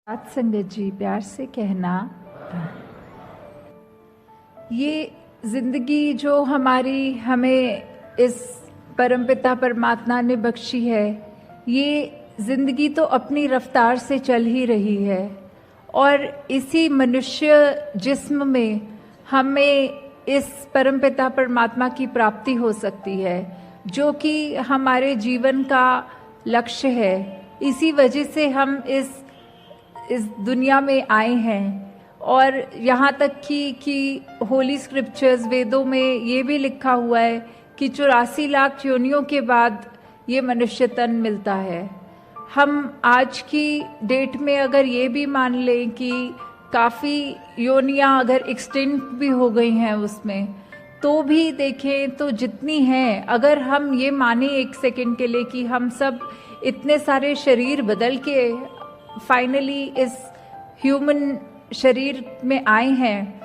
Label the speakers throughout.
Speaker 1: सात संगत जी, प्यार से कहना, ये जिंदगी जो हमें इस परमपिता परमात्मा ने बख्शी है, ये जिंदगी तो अपनी रफ्तार से चल ही रही है और इसी मनुष्य जिस्म में हमें इस परमपिता परमात्मा की प्राप्ति हो सकती है, जो कि हमारे जीवन का लक्ष्य है। इसी वजह से हम इस दुनिया में आए हैं। और यहाँ तक कि होली स्क्रिप्चर्स, वेदों में ये भी लिखा हुआ है कि 84 लाख योनियों के बाद ये मनुष्य तन मिलता है। हम आज की डेट में अगर ये भी मान लें कि काफ़ी योनियाँ अगर एक्सटेंड भी हो गई हैं उसमें, तो भी देखें तो जितनी हैं, अगर हम ये माने एक सेकंड के लिए कि हम सब इतने सारे शरीर बदल के फाइनली इस ह्यूमन शरीर में आए हैं,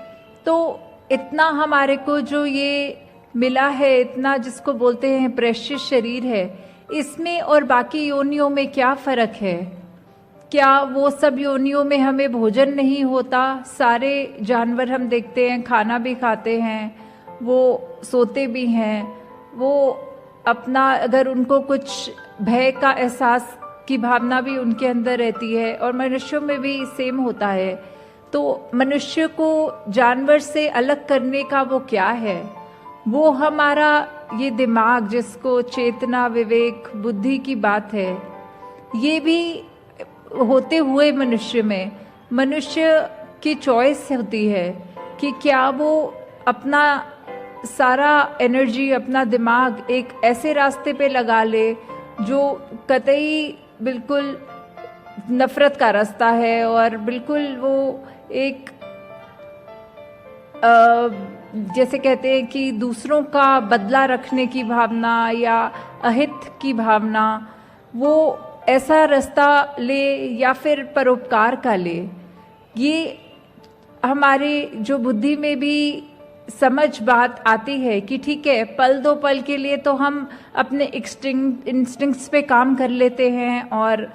Speaker 1: तो इतना हमारे को जो ये मिला है, इतना जिसको बोलते हैं प्रेशियस शरीर है, इसमें और बाकी योनियों में क्या फ़र्क है? क्या वो सब योनियों में हमें भोजन नहीं होता? सारे जानवर हम देखते हैं खाना भी खाते हैं, वो सोते भी हैं, वो अपना अगर उनको कुछ भय का एहसास की भावना भी उनके अंदर रहती है, और मनुष्यों में भी सेम होता है। तो मनुष्य को जानवर से अलग करने का वो क्या है? वो हमारा ये दिमाग, जिसको चेतना, विवेक, बुद्धि की बात है, ये भी होते हुए मनुष्य की चॉइस होती है कि क्या वो अपना सारा एनर्जी, अपना दिमाग एक ऐसे रास्ते पे लगा ले जो कतई बिल्कुल नफरत का रास्ता है, और बिल्कुल वो एक जैसे कहते हैं कि दूसरों का बदला रखने की भावना या अहित की भावना, वो ऐसा रास्ता ले या फिर परोपकार का ले। ये हमारे जो बुद्धि में भी समझ बात आती है कि ठीक है, पल दो पल के लिए तो हम अपने इंस्टिंक्ट्स पे काम कर लेते हैं और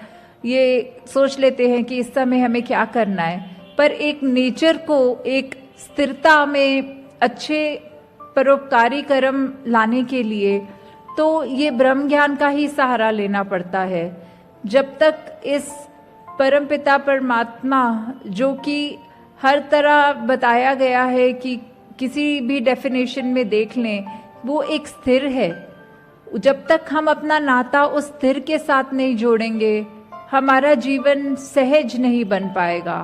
Speaker 1: ये सोच लेते हैं कि इस समय हमें क्या करना है, पर एक नेचर को एक स्थिरता में अच्छे परोपकारी कर्म लाने के लिए तो ये ब्रह्म ज्ञान का ही सहारा लेना पड़ता है। जब तक इस परमपिता परमात्मा, जो कि हर तरह बताया गया है कि किसी भी डेफिनेशन में देख लें, वो एक स्थिर है, जब तक हम अपना नाता उस स्थिर के साथ नहीं जोड़ेंगे, हमारा जीवन सहज नहीं बन पाएगा।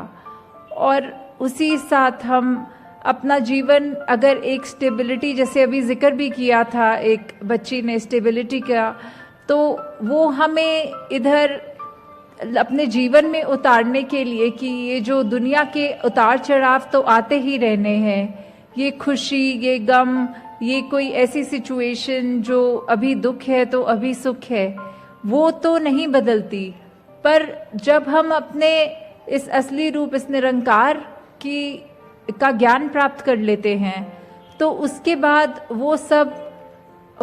Speaker 1: और उसी साथ हम अपना जीवन अगर एक स्टेबिलिटी, जैसे अभी जिक्र भी किया था एक बच्ची ने स्टेबिलिटी का, तो वो हमें इधर अपने जीवन में उतारने के लिए कि ये जो दुनिया के उतार चढ़ाव तो आते ही रहने हैं, ये खुशी, ये गम, ये कोई ऐसी सिचुएशन जो अभी दुख है तो अभी सुख है, वो तो नहीं बदलती। पर जब हम अपने इस असली रूप, इस निरंकार का ज्ञान प्राप्त कर लेते हैं, तो उसके बाद वो सब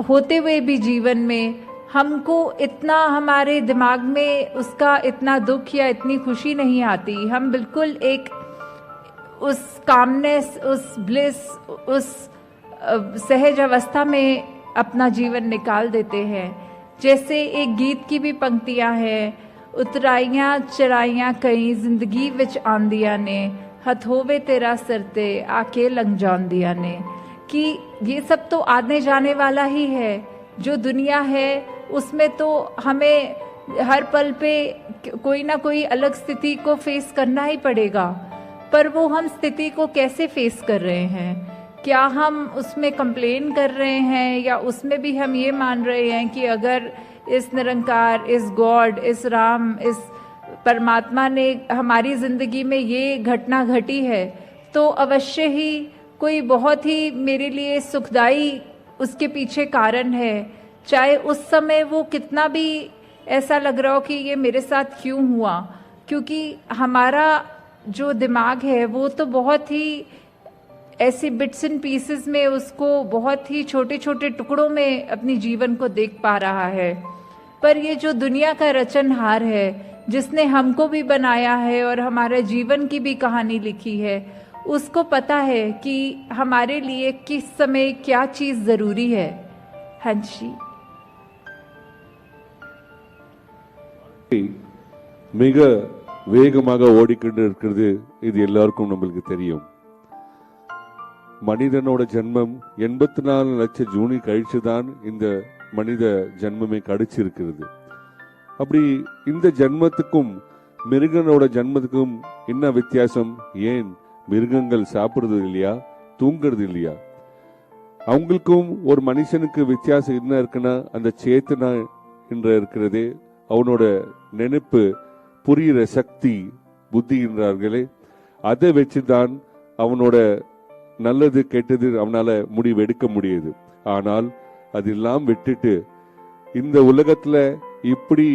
Speaker 1: होते हुए भी जीवन में हमको इतना, हमारे दिमाग में उसका इतना दुख या इतनी खुशी नहीं आती। हम बिल्कुल एक उस कामनेस, उस ब्लिस, उस सहज अवस्था में अपना जीवन निकाल देते हैं। जैसे एक गीत की भी पंक्तियां हैं, उतराइयां चढ़ाइयां कई जिंदगी विच आंदियां ने, हथोवे तेरा सरते आके लंघ जांदियां ने, कि ये सब तो आने जाने वाला ही है। जो दुनिया है उसमें तो हमें हर पल पे कोई ना कोई अलग स्थिति को फेस करना ही पड़ेगा, पर वो हम स्थिति को कैसे फेस कर रहे हैं? क्या हम उसमें कंप्लेन कर रहे हैं, या उसमें भी हम ये मान रहे हैं कि अगर इस निरंकार, इस गॉड, इस राम, इस परमात्मा ने हमारी जिंदगी में ये घटना घटी है, तो अवश्य ही कोई बहुत ही मेरे लिए सुखदाई उसके पीछे कारण है, चाहे उस समय वो कितना भी ऐसा लग रहा हो कि ये मेरे साथ क्यों हुआ। क्योंकि हमारा जो दिमाग है वो तो बहुत ही ऐसे बिट्स एंड पीसेस में, उसको बहुत ही छोटे छोटे टुकड़ों में अपनी जीवन को देख पा रहा है। पर ये जो दुनिया का रचनहार है, जिसने हमको भी बनाया है और हमारे जीवन की भी कहानी लिखी है, उसको पता है कि हमारे लिए किस समय क्या चीज जरूरी है। हाँ जी।
Speaker 2: மிக வேகமாக ஓடிக்கொண்டு இருக்கிறது, இது எல்லாருக்கும் நம்மளுக்கு தெரியும். மனிதனோட ஜென்மம் 84 லட்சம் ஜூனி கழிச்சுதான் இந்த மனித ஜென்மமே கிடைச்சிருக்கிறது. அப்படி இந்த ஜென்மத்துக்கும் மிருகனோட ஜென்மத்துக்கும் என்ன வித்தியாசம்? ஏன் மிருகங்கள் சாப்பிடுறது இல்லையா, தூங்குறது இல்லையா? அவங்களுக்கும் ஒரு மனுஷனுக்கு வித்தியாசம் என்ன இருக்குன்னா, அந்த சேத்தனா என்ற இருக்கிறதே, அவனோட நினைப்பு, புரிகிற சக்தி, புத்தி என்றார்களே, அதை வச்சுதான் அவனோட நல்லது கெட்டது அவனால முடிவு எடுக்க முடியுது. ஆனால் அதெல்லாம் விட்டுட்டு இந்த உலகத்துல இப்படி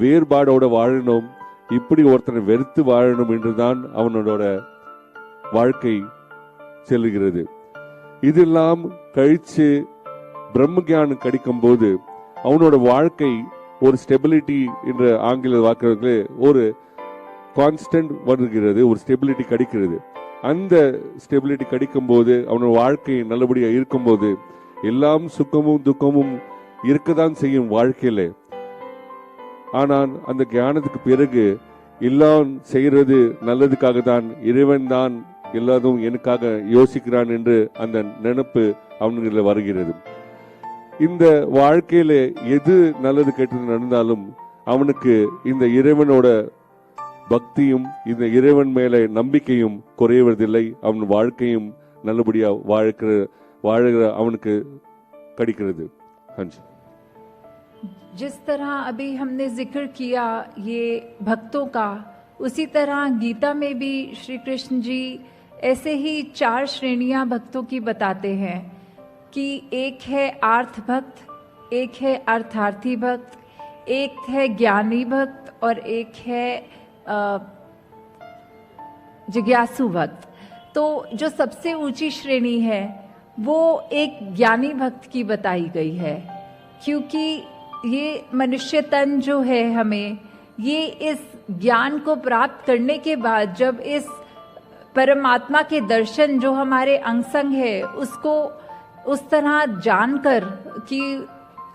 Speaker 2: வேறுபாடோட வாழணும், இப்படி ஒருத்தனை வெறுத்து வாழணும் என்றுதான் அவனோட வாழ்க்கை செல்லுகிறது. இதெல்லாம் கழிச்சு பிரம்ம ஞானம் கிடைக்கும் போது அவனோட வாழ்க்கை ஒரு ஸ்டெபிலிட்டி என்ற ஆங்கில வாக்குகளே ஒரு கான்ஸ்டன்ட் வருகிறது, ஒரு ஸ்டெபிலிட்டி கிடைக்கிறது. அந்த ஸ்டெபிலிட்டி கிடைக்கும் போது அவனோட வாழ்க்கை நல்லபடியா இருக்கும்போது எல்லாம் சுக்கமும் துக்கமும் இருக்கதான் செய்யும் வாழ்க்கையில. ஆனால் அந்த ஞானத்துக்கு பிறகு எல்லாம் செய்யறது நல்லதுக்காக தான், இறைவன் தான் எல்லாரும் எனக்காக யோசிக்கிறான் என்று அந்த நினைப்பு அவனுக்கு வருகிறது. இந்த வாழ்க்கையில எது நல்லது கெட்டது நடந்தாலும் அவனுக்கு இந்த இறைவனோட பக்தியும் இந்த இறைவன் மேல நம்பிக்கையும் குறைவதில்லை. அவன் வாழ்க்கையும் நல்லபடியா வாழுகிற அவனுக்கு கிடைக்கிறது. ஹஞ்சி,
Speaker 1: जिस तरह अभी हमने जिक्र किया ये भक्तों का, उसी तरह गीता में भी श्री कृष्ण जी ऐसे ही 4 श्रेणियां भक्तों की बताते हैं कि एक है आर्थ भक्त, एक है अर्थार्थी भक्त, एक है ज्ञानी भक्त और एक है जिज्ञासु भक्त। तो जो सबसे ऊंची श्रेणी है वो एक ज्ञानी भक्त की बताई गई है, क्योंकि ये मनुष्य तन जो है हमें ये इस ज्ञान को प्राप्त करने के बाद जब इस परमात्मा के दर्शन जो हमारे अंग संग है उसको उस तरह जानकर कि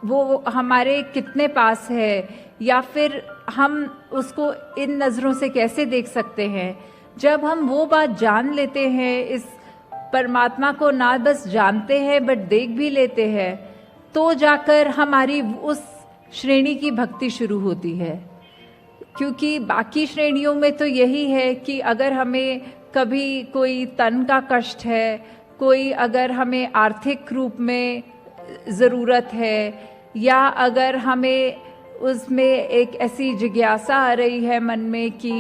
Speaker 1: वो हमारे कितने पास है या फिर हम उसको इन नजरों से कैसे देख सकते हैं, जब हम वो बात जान लेते हैं, इस परमात्मा को ना बस जानते हैं बट देख भी लेते हैं, तो जाकर हमारी उस श्रेणी की भक्ति शुरू होती है। क्योंकि बाकी श्रेणियों में तो यही है कि अगर हमें कभी कोई तन का कष्ट है, कोई अगर हमें आर्थिक रूप में ज़रूरत है, या अगर हमें उसमें एक ऐसी जिज्ञासा आ रही है मन में कि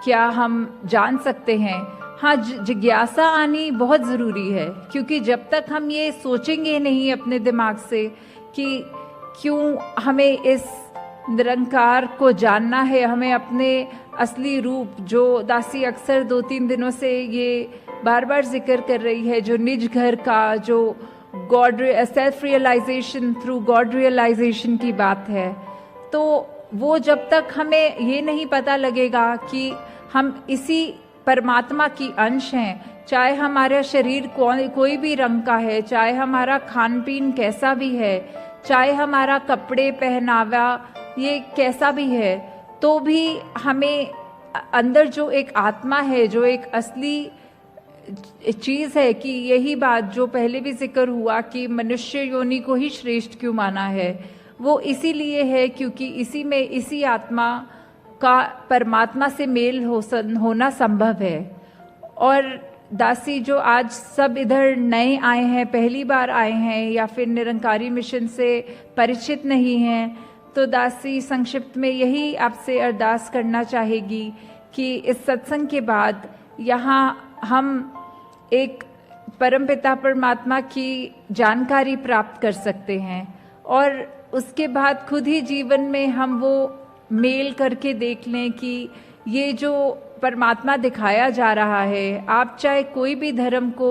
Speaker 1: क्या हम जान सकते हैं। हाँ, जिज्ञासा आनी बहुत ज़रूरी है, क्योंकि जब तक हम ये सोचेंगे नहीं अपने दिमाग से कि क्यों हमें इस निरंकार को जानना है, हमें अपने असली रूप, जो दासी अक्सर 2-3 दिनों से ये बार बार जिक्र कर रही है, जो निज घर का, जो God self realisation through God realisation की बात है, तो वो जब तक हमें ये नहीं पता लगेगा कि हम इसी परमात्मा की अंश हैं, चाहे हमारा शरीर कोई भी रंग का है, चाहे हमारा खान पीन कैसा भी है, चाहे हमारा कपड़े पहनावा ये कैसा भी है, तो भी हमें अंदर जो एक आत्मा है, जो एक असली चीज है, कि यही बात जो पहले भी जिक्र हुआ कि मनुष्य योनि को ही श्रेष्ठ क्यों माना है, वो इसीलिए है क्योंकि इसी में इसी आत्मा का परमात्मा से मेल होना संभव है। और दासी जो आज सब इधर नए आए हैं, पहली बार आए हैं या फिर निरंकारी मिशन से परिचित नहीं हैं, तो दासी संक्षिप्त में यही आपसे अरदास करना चाहेगी कि इस सत्संग के बाद यहाँ हम एक परमपिता परमात्मा की जानकारी प्राप्त कर सकते हैं, और उसके बाद खुद ही जीवन में हम वो मेल करके देख लें कि ये जो परमात्मा दिखाया जा रहा है, आप चाहे कोई भी धर्म को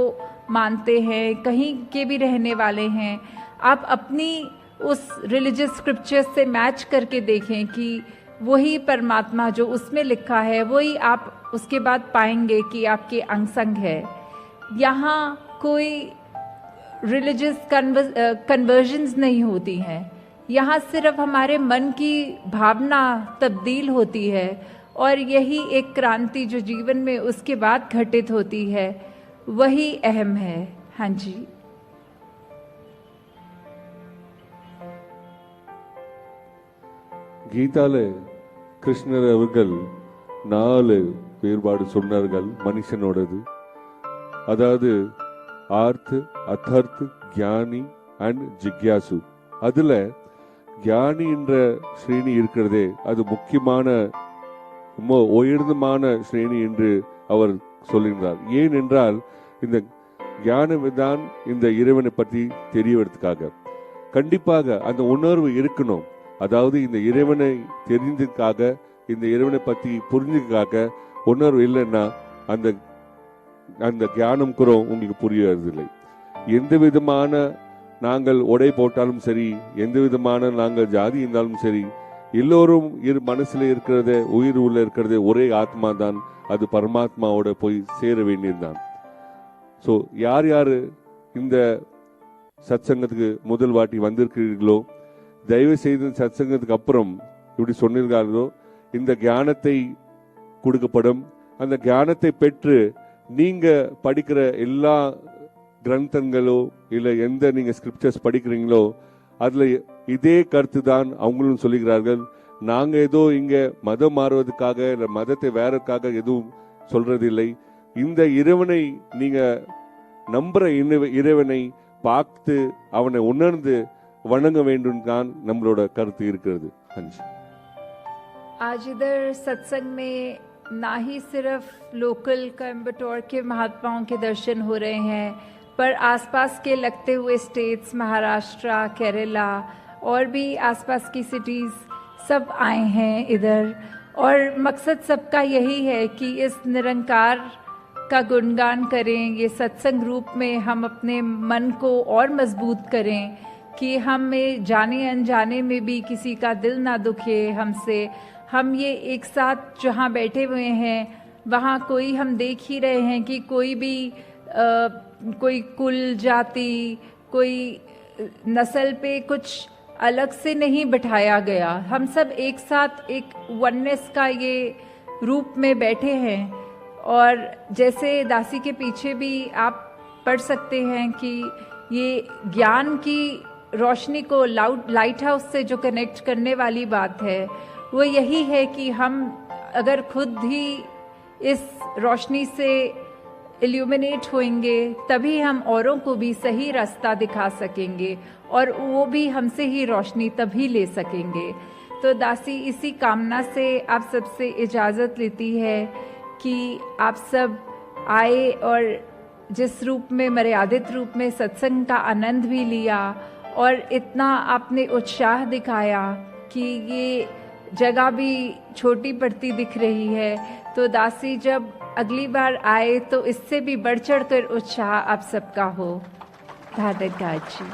Speaker 1: मानते हैं, कहीं के भी रहने वाले हैं, आप अपनी उस रिलीजियस स्क्रिप्चर्स से मैच करके देखें कि वही परमात्मा जो उसमें लिखा है वही आप उसके बाद पाएंगे कि आपके अंग संग है। यहाँ कोई रिलीजियस कन्वर्जन्स नहीं होती हैं, यहाँ सिर्फ हमारे मन की भावना तब्दील होती है और यही एक क्रांति जो जीवन में उसके बाद घटित होती है वही अहम है। हाँ जी।
Speaker 2: கீதால கிருஷ்ணர் அவர்கள் 4 வேறுபாடு சொன்னார்கள் மனுஷனோடது. அதாவது ஆர்த், அத்தர்த், ஞானி அண்ட் ஜிக்யாசு. அதுல ஞானி என்ற ஸ்ரேணி இருக்கிறதே அது முக்கியமான ரொம்ப உயர்ந்தமான ஸ்ரேணி என்று அவர் சொல்லுகிறார். ஏனென்றால் இந்த ஞானம் தான் இந்த இறைவனை பற்றி தெரியவதற்காக கண்டிப்பாக அந்த உணர்வு இருக்கணும். அதாவது இந்த இறைவனை தெரிஞ்சதுக்காக, இந்த இறைவனை பற்றி புரிஞ்சதுக்காக உணர்வு இல்லைன்னா அந்த அந்த ஞானம் கூட உங்களுக்கு புரியறதில்லை. எந்த விதமான நாங்கள் உடை போட்டாலும் சரி, எந்த விதமான நாங்கள் ஜாதி இருந்தாலும் சரி, எல்லோரும் மனசுல இருக்கிறத, உயிர் உள்ள இருக்கிறதே ஒரே ஆத்மா தான். அது பரமாத்மாவோட போய் சேர வேண்டியதுதான். ஸோ யார் யாரு இந்த சத்சங்கத்துக்கு முதல் வாட்டி வந்திருக்கிறீர்களோ, தயவு செய்து சத்சங்கத்துக்கு அப்புறம் இப்படி சொன்னீர்களோ இந்த ஞானத்தை கொடுக்கப்படும். அந்த ஞானத்தை பெற்று நீங்க படிக்கிற எல்லா கிரந்தங்களோ இல்ல எந்த நீங்க ஸ்கிரிப்சர்ஸ் படிக்கிறீங்களோ அதுல இதே கருத்து தான் அவங்களும் சொல்லுகிறார்கள். நாங்க ஏதோ இங்க மதம் மாறுவதற்காக இல்ல மதத்தை வேறதுக்காக எதுவும் சொல்றதில்லை. இந்த இறைவனை நீங்க நம்புற இறைவனை பார்த்து அவனை உணர்ந்து வணங்க வேண்டும் தான் நம்மளோட கருத்து இருக்கிறது.
Speaker 1: आज इधर सत्संग में ना ही सिर्फ लोकल कोयम्बटूर के महात्माओं के दर्शन हो रहे हैं, पर आसपास के लगते हुए स्टेट्स, महाराष्ट्र, केरला और भी आसपास की सिटीज़ सब आए हैं इधर। और मकसद सबका यही है कि इस निरंकार का गुणगान करें, ये सत्संग रूप में हम अपने मन को और मजबूत करें कि हमें जाने अनजाने में भी किसी का दिल ना दुखे हमसे। हम ये एक साथ जहाँ बैठे हुए हैं वहाँ कोई हम देख ही रहे हैं कि कोई भी कोई कुल, जाति, कोई नस्ल पे कुछ अलग से नहीं बिठाया गया। हम सब एक साथ एक वननेस का ये रूप में बैठे हैं। और जैसे दासी के पीछे भी आप पढ़ सकते हैं कि ये ज्ञान की रोशनी को लाइट हाउस से जो कनेक्ट करने वाली बात है वो यही है कि हम अगर खुद ही इस रोशनी से इल्यूमिनेट होंगे तभी हम औरों को भी सही रास्ता दिखा सकेंगे और वो भी हमसे ही रोशनी तभी ले सकेंगे। तो दासी इसी कामना से आप सबसे इजाज़त लेती है कि आप सब आए और जिस रूप में मर्यादित रूप में सत्संग का आनंद भी लिया और इतना आपने उत्साह दिखाया कि ये जगह भी छोटी पड़ती दिख रही है। तो दासी जब अगली बार आए तो इससे भी बढ़ चढ़ कर उत्साह आप सबका हो। धन्यवाद जी।